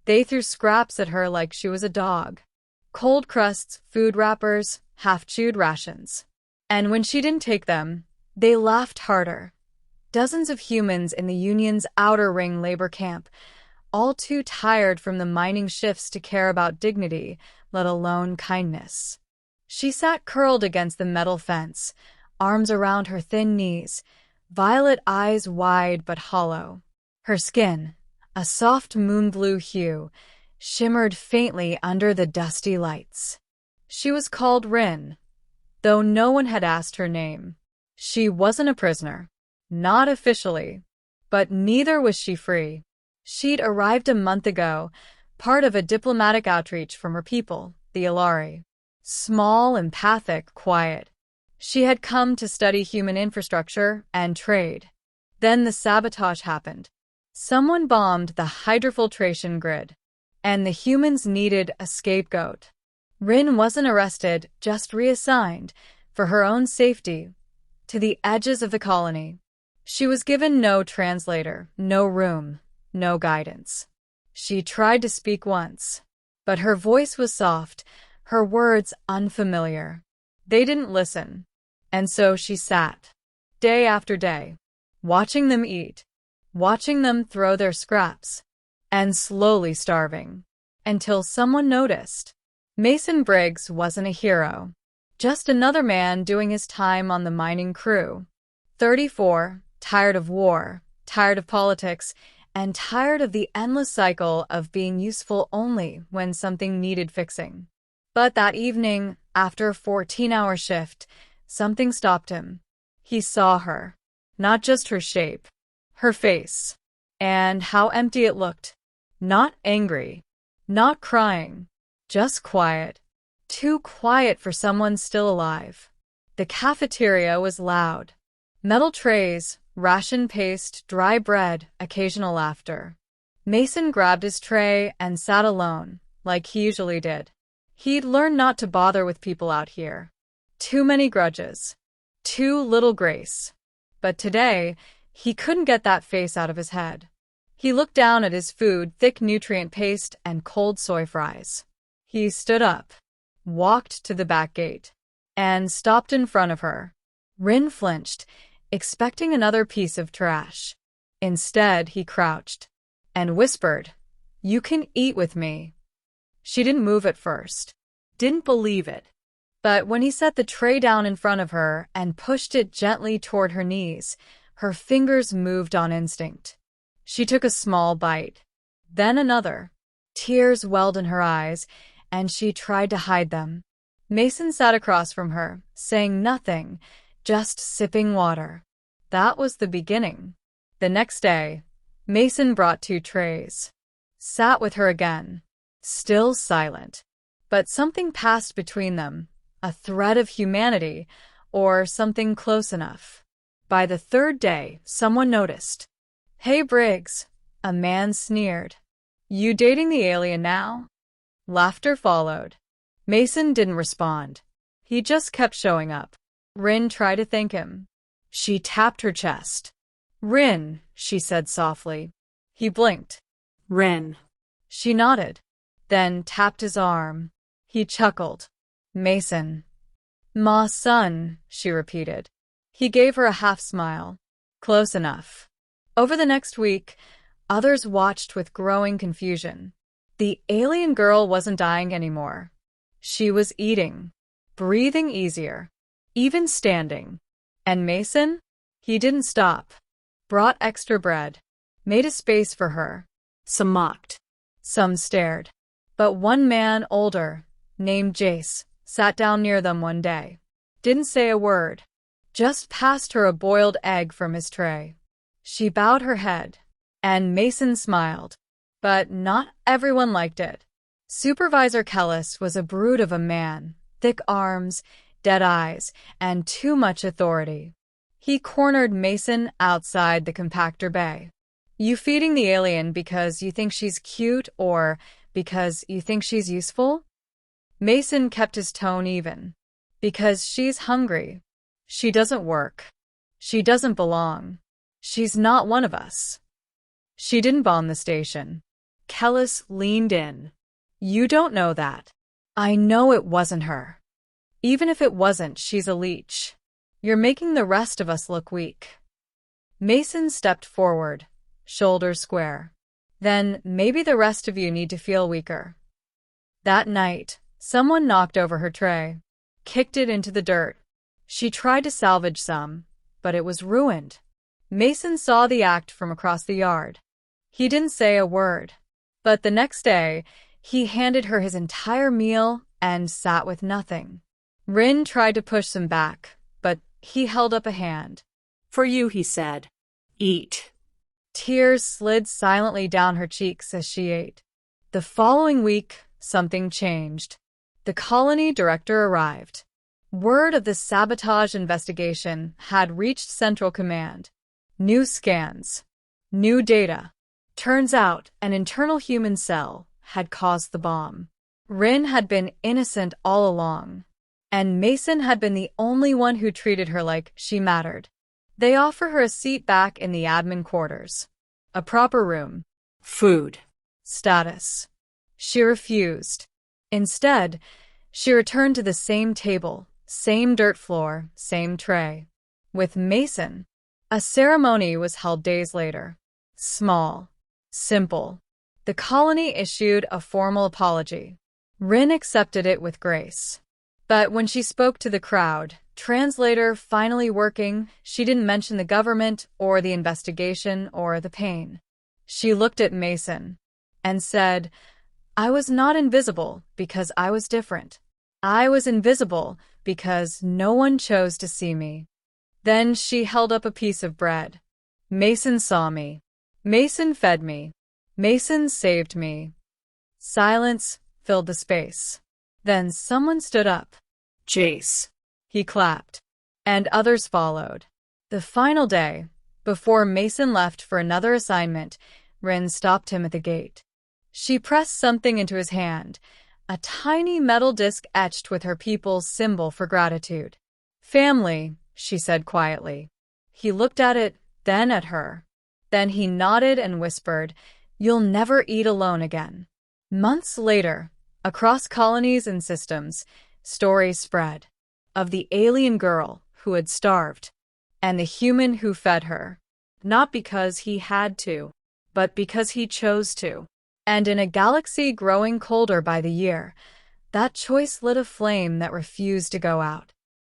They threw scraps at her like she was a dog. Cold crusts, food wrappers, half-chewed rations. And when she didn't take them, they laughed harder. Dozens of humans in the Union's outer ring labor camp, all too tired from the mining shifts to care about dignity, let alone kindness. She sat curled against the metal fence, arms around her thin knees, violet eyes wide but hollow. Her skin, a soft moon-blue hue, shimmered faintly under the dusty lights. She was called Rin, though no one had asked her name. She wasn't a prisoner. Not officially. But neither was she free. She'd arrived a month ago, part of a diplomatic outreach from her people, the Ilari. Small, empathic, quiet. She had come to study human infrastructure and trade. Then the sabotage happened. Someone bombed the hydrofiltration grid, and the humans needed a scapegoat. Rin wasn't arrested, just reassigned, for her own safety, to the edges of the colony. She was given no translator, no room, no guidance. She tried to speak once, but her voice was soft, her words unfamiliar. They didn't listen, and so she sat, day after day, watching them eat, watching them throw their scraps, and slowly starving, until someone noticed. Mason Briggs wasn't a hero, just another man doing his time on the mining crew. 34, tired of war, tired of politics, and tired of the endless cycle of being useful only when something needed fixing. But that evening, after a 14-hour shift, something stopped him. He saw her, not just her shape, her face, and how empty it looked. Not angry, not crying, just quiet. Too quiet for someone still alive. The cafeteria was loud. Metal trays, ration paste, dry bread, occasional laughter. Mason grabbed his tray and sat alone, like he usually did. He'd learned not to bother with people out here. Too many grudges. Too little grace. But today, he couldn't get that face out of his head. He looked down at his food, thick nutrient paste and cold soy fries. He stood up, walked to the back gate, and stopped in front of her. Rin flinched, expecting another piece of trash. Instead, he crouched and whispered, "You can eat with me." She didn't move at first, didn't believe it. But when he set the tray down in front of her and pushed it gently toward her knees, her fingers moved on instinct. She took a small bite, then another. Tears welled in her eyes, and she tried to hide them. Mason sat across from her, saying nothing, just sipping water. That was the beginning. The next day, Mason brought 2 trays. Sat with her again, still silent. But something passed between them, a thread of humanity, or something close enough. By the 3rd day, someone noticed. "Hey, Briggs," a man sneered. "You dating the alien now?" Laughter followed. Mason didn't respond. He just kept showing up. Rin tried to thank him. She tapped her chest. "Rin," she said softly. He blinked. "Rin." She nodded, then tapped his arm. He chuckled. "Mason." "Ma son," she repeated. He gave her a half-smile. Close enough. Over the next week, others watched with growing confusion. The alien girl wasn't dying anymore. She was eating, breathing easier, even standing. And Mason? He didn't stop. Brought extra bread. Made a space for her. Some mocked. Some stared. But one man, older, named Jace, sat down near them one day. Didn't say a word. Just passed her a boiled egg from his tray. She bowed her head, and Mason smiled. But not everyone liked it. Supervisor Kellis was a brute of a man, thick arms, dead eyes, and too much authority. He cornered Mason outside the compactor bay. "You feeding the alien because you think she's cute or because you think she's useful?" Mason kept his tone even. "Because she's hungry. She doesn't work. She doesn't belong. She's not one of us." She didn't bomb the station. Kellis leaned in. You don't know that. I know it wasn't her. Even if it wasn't, she's a leech. You're making the rest of us look weak. Mason stepped forward, shoulders square. Then maybe the rest of you need to feel weaker. That night, someone knocked over her tray, kicked it into the dirt. She tried to salvage some, but it was ruined. Mason saw the act from across the yard. He didn't say a word. But the next day, he handed her his entire meal and sat with nothing. Rin tried to push him back, but he held up a hand. For you, he said. Eat. Tears slid silently down her cheeks as she ate. The following week, something changed. The colony director arrived. Word of the sabotage investigation had reached Central Command. New scans. New data. Turns out an internal human cell had caused the bomb. Rin had been innocent all along, and Mason had been the only one who treated her like she mattered. They offer her a seat back in the admin quarters. A proper room. Food. Status. She refused. Instead, she returned to the same table, same dirt floor, same tray. With Mason, a ceremony was held days later. Small. Simple. The colony issued a formal apology. Rin accepted it with grace. But when she spoke to the crowd, translator finally working, she didn't mention the government or the investigation or the pain. She looked at Mason and said, I was not invisible because I was different. I was invisible because no one chose to see me. Then she held up a piece of bread. Mason saw me. Mason fed me. Mason saved me. Silence filled the space. Then someone stood up. Jace. He clapped. And others followed. The final day, before Mason left for another assignment, Rin stopped him at the gate. She pressed something into his hand, a tiny metal disc etched with her people's symbol for gratitude. Family, she said quietly. He looked at it, then at her. Then he nodded and whispered, You'll never eat alone again. Months later, across colonies and systems, stories spread of the alien girl who had starved and the human who fed her, not because he had to, but because he chose to. And in a galaxy growing colder by the year, that choice lit a flame that refused to go out.